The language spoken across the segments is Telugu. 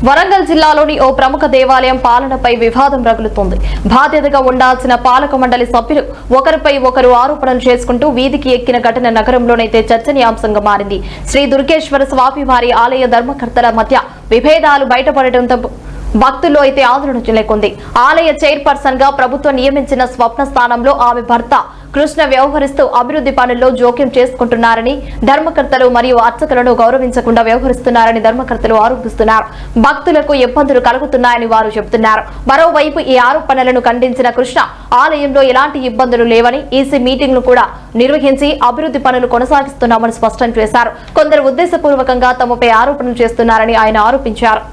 వరంగల్ జిల్లాలోని ఓ ప్రముఖ దేవాలయం పాలనపై వివాదం రగులుతోంది. బాధ్యతగా ఉండాల్సిన పాలక మండలి సభ్యులు ఒకరిపై ఒకరు ఆరోపణలు చేసుకుంటూ వీధికి ఎక్కిన ఘటన నగరంలోనైతే చర్చనీయాంశంగా మారింది. శ్రీ దుర్గేశ్వర స్వామివారి ఆలయ ధర్మకర్తల మధ్య విభేదాలు బయటపడటంతో భక్తుల్లో అయితే ఆందోళన నెలకొంది. ఆలయ చైర్పర్సన్ గా ప్రభుత్వం నియమించిన స్వప్న స్థానంలో ఆమె భర్త కృష్ణ వ్యవహరిస్తూ అభివృద్ధి పనుల్లో జోక్యం చేసుకుంటున్నారని, ధర్మకర్తలు మరియు అర్చకులను గౌరవించకుండా వ్యవహరిస్తున్నారని ధర్మకర్తలు ఆరోపిస్తున్నారు. భక్తులకు ఇబ్బందులు కలుగుతున్నాయని వారు చెబుతున్నారు. మరోవైపు ఈ ఆరోపణలను ఖండించిన కృష్ణ ఆలయంలో ఎలాంటి ఇబ్బందులు లేవని, ఈసీ మీటింగ్ ను కూడా నిర్వహించి అభివృద్ధి పనులు కొనసాగిస్తున్నామని స్పష్టం చేశారు. కొందరు ఉద్దేశపూర్వకంగా తమపై ఆరోపణలు చేస్తున్నారని ఆయన ఆరోపించారు.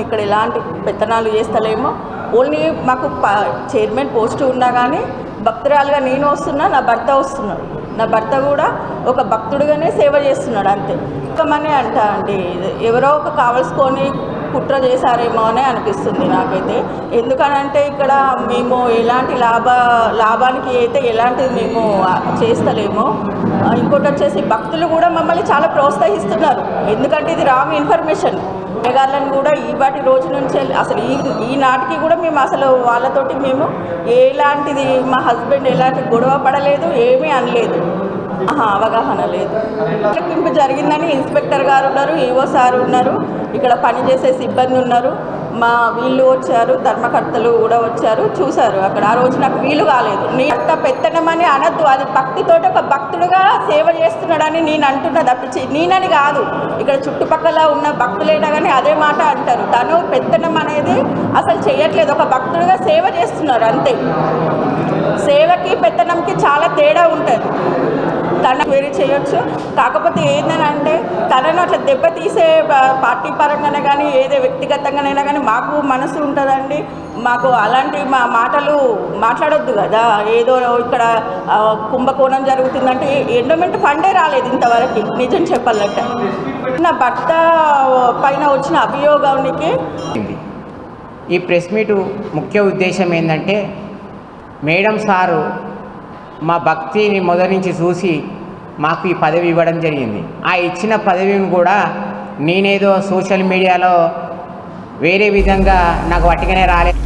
ఇక్కడ ఎలాంటి పెత్తనాలు చేస్తలేమో, ఓన్లీ మాకు చైర్మన్ పోస్టు ఉన్నా కానీ భక్తురాలుగా నేను వస్తున్నా, నా భర్త వస్తున్నాడు. నా భర్త కూడా ఒక భక్తుడిగానే సేవ చేస్తున్నాడు అంతే. మనే అంటా అండి, ఎవరో ఒక కావలసుకొని కుట్ర చేశారేమో అని అనిపిస్తుంది నాకైతే. ఎందుకనంటే ఇక్కడ మేము ఎలాంటి లాభానికి అయితే ఎలాంటిది మేము చేస్తలేమో. ఇంకోటి వచ్చేసి భక్తులు కూడా మమ్మల్ని చాలా ప్రోత్సహిస్తున్నారు. ఎందుకంటే ఇది రాంగ్ ఇన్ఫర్మేషన్. మేఘాలను కూడా ఈవాటి రోజు నుంచి అసలు ఈనాటికి కూడా మేము అసలు వాళ్ళతోటి మేము ఎలాంటిది, మా హస్బెండ్ ఎలాంటి గొడవ పడలేదు, ఏమీ అనలేదు, అవగాహన లేదు. లెక్కింపు జరిగిందని ఇన్స్పెక్టర్ గారు ఉన్నారు, ఈఓ సార్ ఉన్నారు, ఇక్కడ పనిచేసే సిబ్బంది ఉన్నారు, మా వీళ్ళు వచ్చారు, ధర్మకర్తలు కూడా వచ్చారు, చూశారు. అక్కడ ఆ రోజు నాకు వీలు కాలేదు. నీ అంత పెత్తనమని అనద్దు, అది భక్తితోటి ఒక భక్తుడుగా సేవ చేస్తున్నాడని నేను అంటున్నా తప్పించి నేనని కాదు. ఇక్కడ చుట్టుపక్కల ఉన్న భక్తులైనా కానీ అదే మాట అంటారు. తను పెత్తనం అనేది అసలు చేయట్లేదు, ఒక భక్తుడిగా సేవ చేస్తున్నారు అంతే. సేవకి పెత్తనంకి చాలా తేడా ఉంటుంది. తన వేరే చేయొచ్చు, కాకపోతే ఏంటంటే తనను అట్లా దెబ్బతీసే పార్టీ పరంగానే కానీ ఏదో వ్యక్తిగతంగానైనా కానీ మాకు మనసు ఉంటుందండి. మాకు అలాంటి మాటలు మాట్లాడొద్దు కదా. ఏదో ఇక్కడ కుంభకోణం జరుగుతుందంటే ఎండోమెంట్ ఫండే రాలేదు ఇంతవరకు, నిజం చెప్పాలంటే. నా భర్త పైన వచ్చిన అభియోగానికి ఈ ప్రెస్ మీటు ముఖ్య ఉద్దేశం ఏంటంటే, మేడం సారు మా భక్తిని మొదటి నుంచి చూసి మాకు ఈ పదవి ఇవ్వడం జరిగింది. ఆ ఇచ్చిన పదవిని కూడా నేనేదో సోషల్ మీడియాలో వేరే విధంగా నాకు వట్టిగానే రాలేదు.